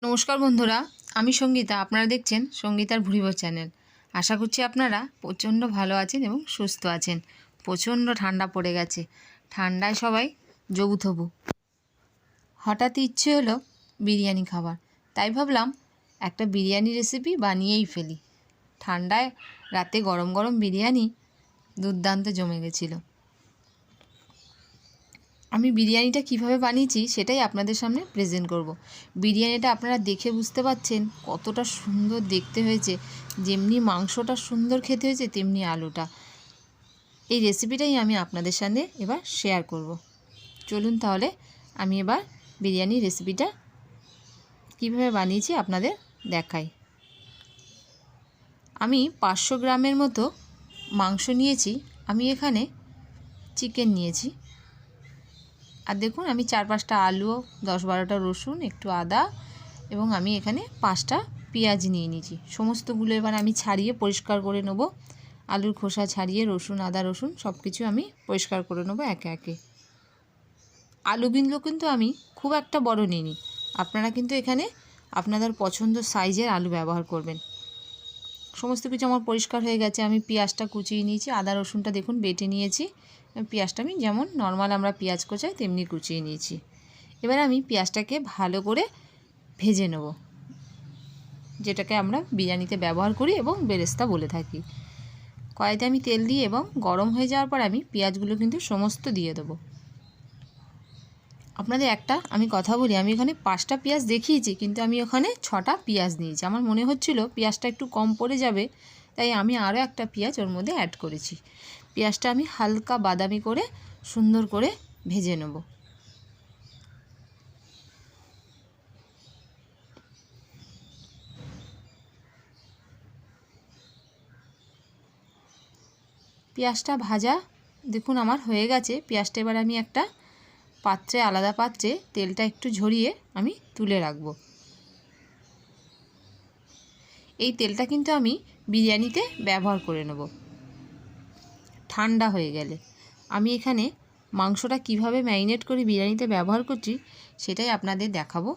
নমস্কার বন্ধুরা, আমি সঙ্গীতা। আপনারা দেখছেন সঙ্গীতার ভুরিভোজ চ্যানেল। আশা করছি আপনারা প্রচণ্ড ভালো আছেন এবং সুস্থ আছেন। প্রচণ্ড ঠান্ডা পড়ে গেছে, ঠান্ডায় সবাই জবুথবু। হঠাৎ ইচ্ছে হলো বিরিয়ানি খাবার, তাই ভাবলাম একটা বিরিয়ানি রেসিপি বানিয়েই ফেলি। ঠান্ডায় রাতে গরম গরম বিরিয়ানি দুর্দান্ত জমে গেছিলো। আমি বিরিয়ানিটা কিভাবে বানিয়েছি সেটাই আপনাদের সামনে প্রেজেন্ট করব। বিরিয়ানিটা আপনারা দেখে বুঝতে পারছেন কতটা সুন্দর দেখতে হয়েছে। যেমনি মাংসটা সুন্দর খেতে হয়েছে তেমনি আলুটা। এই রেসিপিটাই আমি আপনাদের সামনে এবার শেয়ার করব। চলুন তাহলে আমি এবার বিরিয়ানির রেসিপিটা কিভাবে বানিয়েছি আপনাদের দেখাই। আমি 500 গ্রামের মতো মাংস নিয়েছি। আমি এখানে চিকেন নিয়েছি। আর দেখুন, আমি 4-5টা আলু, 10-12টা রসুন, একটু আদা এবং আমি এখানে 5টা পেঁয়াজ নিয়ে নিয়েছি। সমস্তগুলো এবার আমি ছাড়িয়ে পরিষ্কার করে নেব। আলুর খোসা ছাড়িয়ে রসুন, আদা, রসুন সব কিছু আমি পরিষ্কার করে নেব একে একে। আলুগুলো কিন্তু আমি খুব একটা বড় নিইনি। আপনারা কিন্তু এখানে আপনাদের পছন্দ সাইজের আলু ব্যবহার করবেন। সমস্ত কিছু আমার পরিষ্কার হয়ে গেছে। আমি পেঁয়াজটা কুচিয়ে নিয়েছি, আদা রসুনটা দেখুন বেটে নিয়েছি। পেঁয়াজটা আমি যেমন নর্মাল আমরা পেঁয়াজ কোচাই তেমনি কুচিয়ে নিয়েছি। এবার আমি পেঁয়াজটাকে ভালো করে ভেজে নেব, যেটাকে আমরা বিরিয়ানিতে ব্যবহার করি এবং বেরেস্তা বলে থাকি। কড়াইতে আমি তেল দিয়ে এবং গরম হয়ে যাওয়ার পর আমি পেঁয়াজগুলো কিন্তু সমস্ত দিয়ে দেবো। আপনাদের একটা আমি কথা বলি, আমি এখানে 5টা পেঁয়াজ দেখিয়েছি, কিন্তু আমি ওখানে 6টা পেঁয়াজ নিয়েছি। আমার মনে হচ্ছিল পেঁয়াজটা একটু কম পড়ে যাবে, তাই আমি আরও একটা পেঁয়াজ ওর মধ্যে অ্যাড করেছি। পেঁয়াজটা আমি হালকা বাদামি করে সুন্দর করে ভেজে নেব। পেঁয়াজটা ভাজা দেখুন আমার হয়ে গেছে। পেঁয়াজটা এবার আমি একটা পাত্রে, আলাদা পাত্রে তেলটা একটু ঝরিয়ে আমি তুলে রাখবো। এই তেলটা কিন্তু আমি বিরিয়ানিতে ব্যবহার করে নেব ঠান্ডা হয়ে গেলে। আমি এখানে মাংসটা কিভাবে ম্যারিনেট করে বিরিয়ানিতে ব্যবহার করছি সেটাই আপনাদের দেখাবো।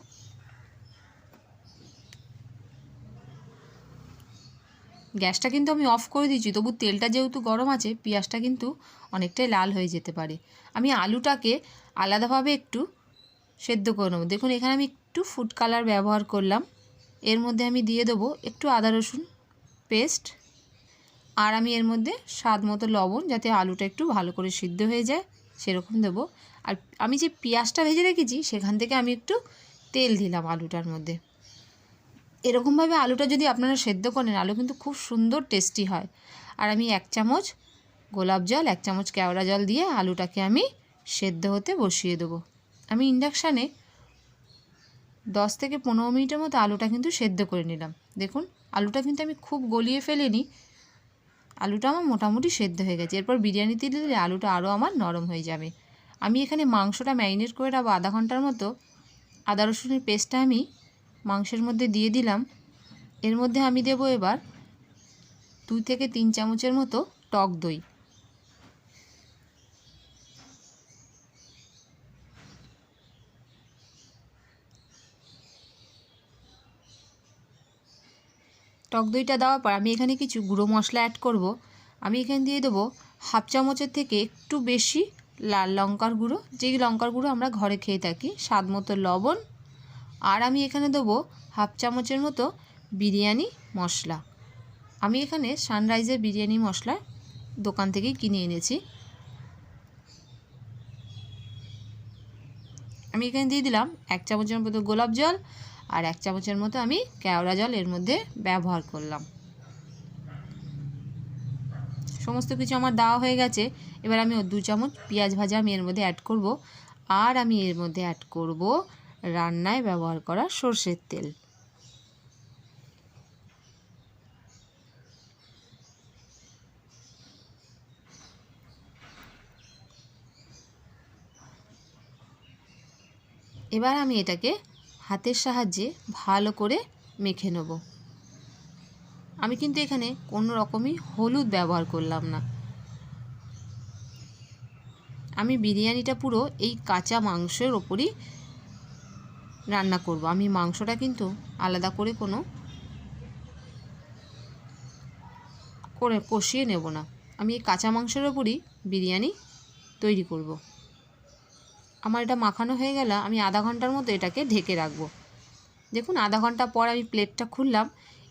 গ্যাসটা কিন্তু আমি অফ করে দিয়েছি, তবু তেলটা যেহেতু গরম আছে পেঁয়াজটা কিন্তু অনেকটাই লাল হয়ে যেতে পারে। আমি আলুটাকে আলাদাভাবে একটু সেদ্ধ করে নেব। দেখুন এখানে আমি একটু ফুড কালার ব্যবহার করলাম। এর মধ্যে আমি দিয়ে দেবো একটু আদা রসুন পেস্ট, আর আমি এর মধ্যে স্বাদ মতো লবণ, যাতে আলুটা একটু ভালো করে সিদ্ধ হয়ে যায় সেরকম দেবো। আর আমি যে পেঁয়াজটা ভেজে রেখেছি সেখান থেকে আমি একটু তেল দিলাম আলুটার মধ্যে। এরকমভাবে আলুটা যদি আপনারা সেদ্ধ করেন আলু কিন্তু খুব সুন্দর টেস্টি হয়। আর আমি 1 চামচ গোলাপ জল, 1 চামচ কেওড়া জল দিয়ে আলুটাকে আমি সেদ্ধ হতে বসিয়ে দেবো। আমি ইন্ডাকশানে 10 থেকে 15 মিনিটের মতো আলুটা কিন্তু সেদ্ধ করে নিলাম। দেখুন আলুটা কিন্তু আমি খুব গলিয়ে ফেলিনি, আলুটা আমার মোটামুটি সেদ্ধ হয়ে গেছে। এরপর বিরিয়ানিতে দিলে আলুটা আরও আমার নরম হয়ে যাবে। আমি এখানে মাংসটা ম্যারিনেট করে রাখবো আধা ঘন্টার মতো। আদা রসুনের পেস্টটা আমি মাংসের মধ্যে দিয়ে দিলাম। এর মধ্যে আমি দেবো এবার 2 থেকে 3 চামচের মতো টক দই। টক দইটা দেওয়ার পর আমি এখানে কিছু গুঁড়ো মশলা অ্যাড করব। আমি এখানে দিয়ে দেবো 1/2 চামচের থেকে একটু বেশি লাল লঙ্কার গুঁড়ো, যেই লঙ্কার গুঁড়ো আমরা ঘরে খেয়ে থাকি, স্বাদ মতো লবণ, আর আমি এখানে দেবো 1/2 চামচের মতো বিরিয়ানি মশলা। আমি এখানে সানরাইজের বিরিয়ানি মশলা দোকান থেকেই কিনে এনেছি। আমি এখানে দিয়ে দিলাম 1 চামচের মতো গোলাপ জল, আর 1 চামচের মতো আমি কেওড়া জল এর মধ্যে ব্যবহার করলাম। সমস্ত কিছু আমার দেওয়া হয়ে গেছে। এবার আমি 2 চামচ পেঁয়াজ ভাজা আমি এর মধ্যে অ্যাড করব, আর আমি এর মধ্যে অ্যাড করব রান্নায় ব্যবহার করা সরষের তেল। এবার আমি এটাকে হাতের সাহায্যে ভালো করে মেখে নেব। আমি কিন্তু এখানে কোনো রকমই হলুদ ব্যবহার করলাম না। আমি বিরিয়ানিটা পুরো এই কাঁচা মাংসের ওপরই রান্না করব। আমি মাংসটা কিন্তু আলাদা করে কষিয়ে নেব না। আমি এই কাঁচা মাংসের ওপরই বিরিয়ানি তৈরি করব। আমার এটা মাখানো হয়ে গেলে আমি আধা ঘন্টার মতো এটাকে ঢেকে রাখবো। দেখুন আধা ঘন্টা পর আমি প্লেটটা খুললাম।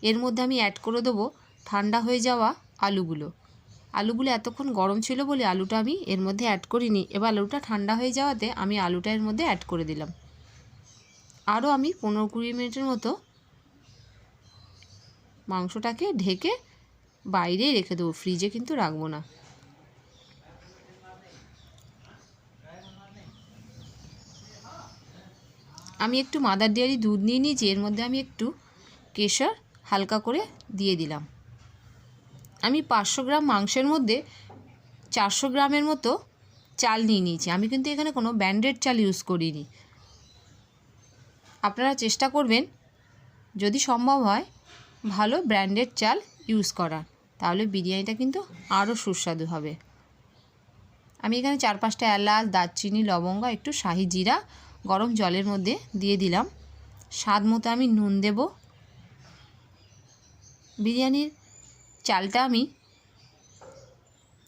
এর মধ্যে আমি অ্যাড করে দেবো ঠান্ডা হয়ে যাওয়া আলুগুলো। আলুগুলো এতক্ষণ গরম ছিল বলে আলুটা আমি এর মধ্যে অ্যাড করিনি। এবার আলুটা ঠান্ডা হয়ে যাওয়াতে আমি আলুটা এর মধ্যে অ্যাড করে দিলাম। আরও আমি 15-20 মিনিটের মতো মাংসটাকে ঢেকে বাইরেই রেখে দেবো, ফ্রিজে কিন্তু রাখবো না। আমি একটু মাদার ডেয়ারি দুধ নিয়ে নিয়েছি, এর মধ্যে আমি একটু কেশর হালকা করে দিয়ে দিলাম। আমি 500 গ্রাম মাংসের মধ্যে 400 গ্রামের মতো চাল নিয়ে নিয়েছি। আমি কিন্তু এখানে কোনো ব্র্যান্ডেড চাল ইউজ করিনি। আপনারা চেষ্টা করবেন যদি সম্ভব হয় ভালো ব্র্যান্ডেড চাল ইউজ করার, তাহলে বিরিয়ানিটা কিন্তু আরও সুস্বাদু হবে। আমি এখানে 4-5টা এলাচ, দারচিনি, লবঙ্গ, একটু শাহি জিরা গরম জলের মধ্যে দিয়ে দিলাম। স্বাদ মতো আমি নুন দেব। বিরিয়ানির চালটা আমি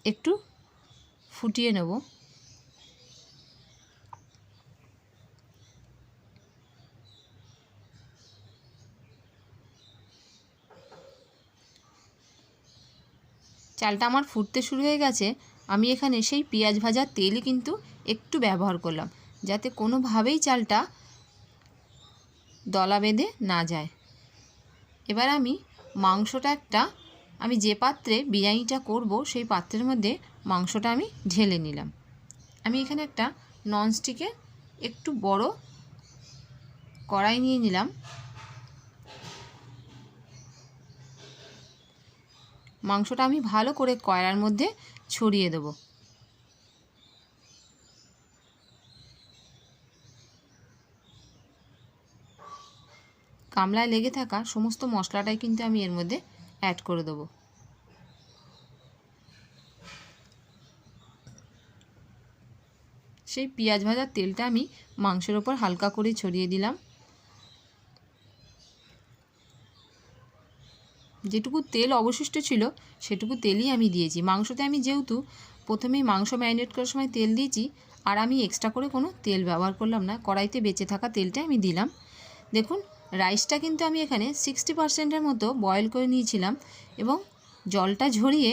একটু ফুটিয়ে নেব। চালটা আমার ফুটতে শুরু হয়ে গেছে। আমি এখানে সেই পেঁয়াজ ভাজার তেলই কিন্তু একটু ব্যবহার করলাম, যাতে কোনোভাবেই চালটা দলা বেঁধে না যায়। এবার আমি মাংসটা আমি যে পাত্রে বিরিয়ানিটা করব সেই পাত্রের মধ্যে মাংসটা আমি ঢেলে নিলাম। আমি এখানে একটা ননস্টিকের একটু বড় কড়াই নিয়ে নিলাম। মাংসটা আমি ভালো করে কড়াইয়ের মধ্যে ছড়িয়ে দেব। গামলায় লেগে থাকা সমস্ত মশলাটাই কিন্তু আমি এর মধ্যে অ্যাড করে দেবো। সেই পেঁয়াজ ভাজার তেলটা আমি মাংসের ওপর হালকা করে ছড়িয়ে দিলাম। যেটুকু তেল অবশিষ্ট ছিল সেটুকু তেলই আমি দিয়েছি। মাংসতে আমি যেহেতু প্রথমেই মাংস ম্যারিনেট করার সময় তেল দিয়েছি, আর আমি এক্সট্রা করে কোনো তেল ব্যবহার করলাম না, কড়াইতে বেঁচে থাকা তেলটা আমি দিলাম। দেখুন রাইসটা কিন্তু আমি এখানে 60%-এর মতো বয়েল করে নিয়েছিলাম, এবং জলটা ঝরিয়ে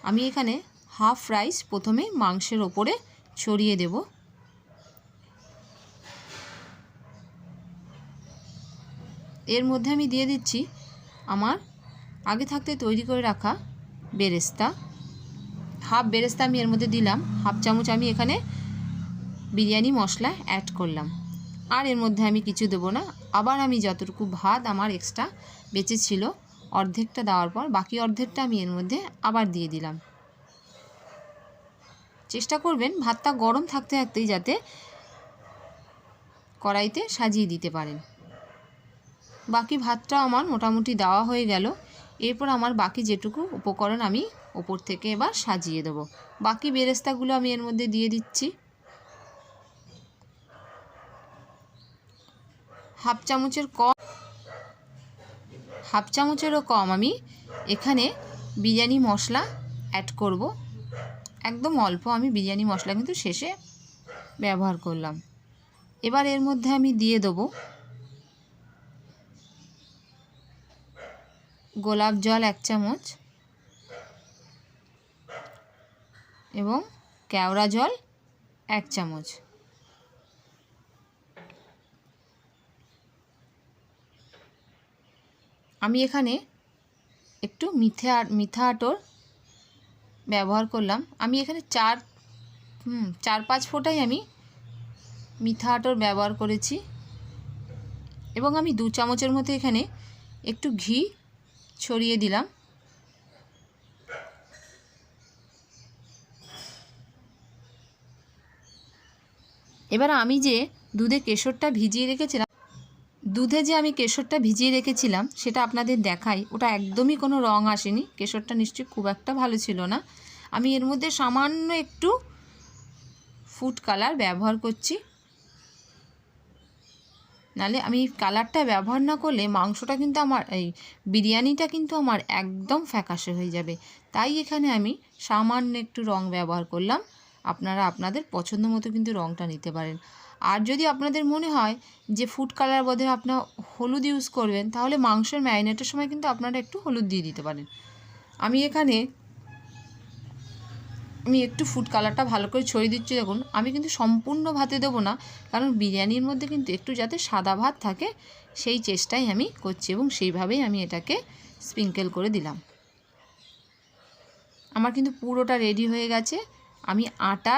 আমি এখানে হাফ রাইস প্রথমে মাংসের ওপরে ছড়িয়ে দেব। এর মধ্যে আমি দিয়ে দিচ্ছি আমার আগে থাকতে তৈরি করে রাখা বেরেস্তা। হাফ বেরেস্তা আমি এর মধ্যে দিলাম। হাফ চামচ আমি এখানে বিরিয়ানি মশলা অ্যাড করলাম। আর এর মধ্যে আমি কিছু দেবো না। আবার আমি যতটুকু ভাত আমার এক্সট্রা বেঁচে ছিল অর্ধেকটা দেওয়ার পর বাকি অর্ধেকটা আমি এর মধ্যে আবার দিয়ে দিলাম। চেষ্টা করবেন ভাতটা গরম থাকতে থাকতেই যাতে কড়াইতে সাজিয়ে দিতে পারেন। বাকি ভাতটা আমার মোটামুটি দেওয়া হয়ে গেল। এরপর আমার বাকি যেটুকু উপকরণ আমি ওপর থেকে এবার সাজিয়ে দেব। বাকি বেরেস্তাগুলো আমি এর মধ্যে দিয়ে দিচ্ছি। হাফ চামচেরও কম আমি এখানে বিরিয়ানি মশলা অ্যাড করব। একদম অল্প আমি বিরিয়ানি মশলা কিন্তু শেষে ব্যবহার করলাম। এবার এর মধ্যে আমি দিয়ে দেবো গোলাপ জল 1 চামচ এবং কেওড়া জল 1 চামচ। আমি এখানে একটু মিঠা আতর ব্যবহার করলাম। আমি এখানে 4-5 ফোঁটাই আমি মিঠা আতর ব্যবহার করেছি, এবং আমি 2 চামচের মতো এখানে একটু ঘি ছড়িয়ে দিলাম। এবার আমি যে দুধে আমি কেশরটা ভিজিয়ে রেখেছিলাম সেটা আপনাদের দেখাই। ওটা একদমই কোনো রং আসেনি, কেশরটা নিশ্চয়ই খুব একটা ভালো ছিল না। আমি এর মধ্যে সামান্য একটু ফুড কালার ব্যবহার করছি। নাহলে আমি কালারটা ব্যবহার না করলে মাংসটা কিন্তু আমার এই বিরিয়ানিটা কিন্তু আমার একদম ফ্যাকাশে হয়ে যাবে। তাই এখানে আমি সামান্য একটু রং ব্যবহার করলাম। আপনারা আপনাদের পছন্দ মতো কিন্তু রংটা নিতে পারেন। আর যদি আপনাদের মনে হয় যে ফুড কালার বদলে আপনার হলুদ ইউজ করবেন, তাহলে মাংসের ম্যারিনেটের সময় কিন্তু আপনারা একটু হলুদ দিয়ে দিতে পারেন। আমি একটু ফুড কালারটা ভালো করে ছড়িয়ে দিচ্ছি। দেখুন আমি কিন্তু সম্পূর্ণ ভাতে দেবো না, কারণ বিরিয়ানির মধ্যে কিন্তু একটু যাতে সাদা ভাত থাকে সেই চেষ্টাই আমি করছি, এবং সেইভাবেই আমি এটাকে স্প্রিঙ্কেল করে দিলাম। আমার কিন্তু পুরোটা রেডি হয়ে গেছে। আমি আটা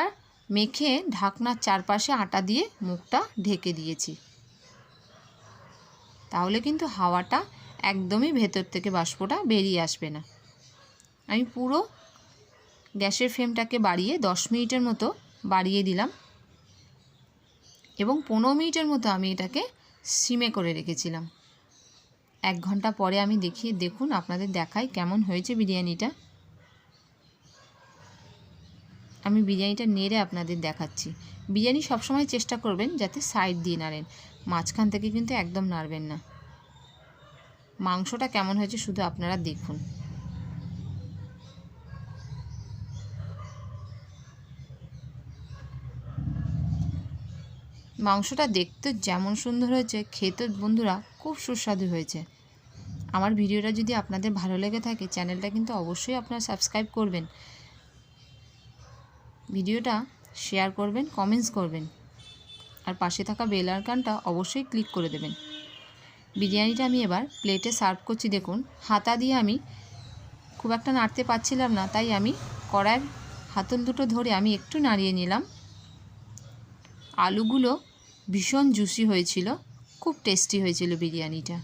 মেখে ঢাকনার চারপাশে আটা দিয়ে মুখটা ঢেকে দিয়েছি, তাহলে কিন্তু হাওয়াটা একদমই ভেতর থেকে বাষ্পটা বেরিয়ে আসবে না। আমি পুরো গ্যাসের ফ্লেমটাকে বাড়িয়ে 10 মিনিটের মতো বাড়িয়ে দিলাম, এবং 15 মিনিটের মতো আমি এটাকে সিমে করে রেখেছিলাম। 1 ঘন্টা পরে আমি দেখুন আপনাদের দেখাই কেমন হয়েছে বিরিয়ানিটা। আমি বিরিয়ানিটা নেড়ে আপনাদের দেখাচ্ছি। বিরিয়ানি সবসময় চেষ্টা করবেন যাতে সাইড দিয়ে নাড়েন, মাঝখান থেকে কিন্তু একদম নাড়বেন না। মাংসটা কেমন হয়েছে শুধু আপনারা দেখুন। মাংসটা দেখতে যেমন সুন্দর হয়েছে, খেতে বন্ধুরা খুব সুস্বাদু হয়েছে। আমার ভিডিওটা যদি আপনাদের ভালো লেগে থাকে, চ্যানেলটা কিন্তু অবশ্যই আপনারা সাবস্ক্রাইব করবেন, ভিডিওটা শেয়ার করবেন, কমেন্টস করবেন, আর পাশে থাকা বেল আইকনটা অবশ্যই ক্লিক করে দেবেন। বিরিয়ানিটা আমি এবার প্লেটে সার্ভ করছি। দেখুন হাতা দিয়ে আমি খুব একটা নাড়তে পারছিলাম না, তাই আমি কড়াইয়ের হাতল দুটো ধরে আমি একটু নাড়িয়ে নিলাম। আলুগুলো ভীষণ জুসি হয়েছিল, খুব টেস্টি হয়েছিল বিরিয়ানিটা।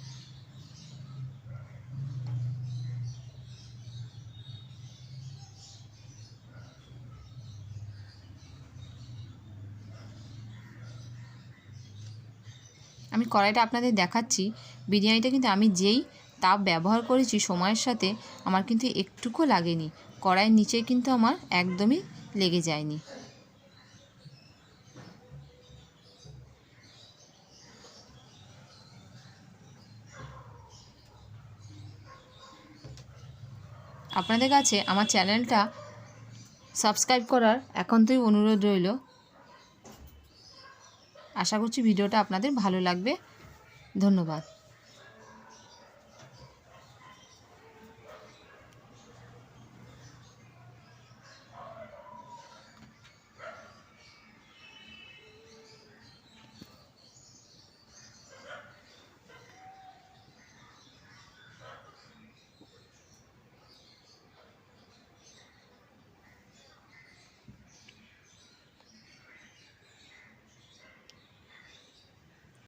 আমি কড়াইটা আপনাদের দেখাচ্ছি। বিরিয়ানিটা কিন্তু আমি যেই তাপ ব্যবহার করেছি সময়ের সাথে, আমার কিন্তু একটুকু লাগেনি। কড়াইয়ের নিচে কিন্তু আমার একদমই লেগে যায়নি। আপনাদের কাছে আমার চ্যানেলটা সাবস্ক্রাইব করার একান্তই অনুরোধ রইল। আশা করছি ভিডিওটা আপনাদের ভালো লাগবে। ধন্যবাদ।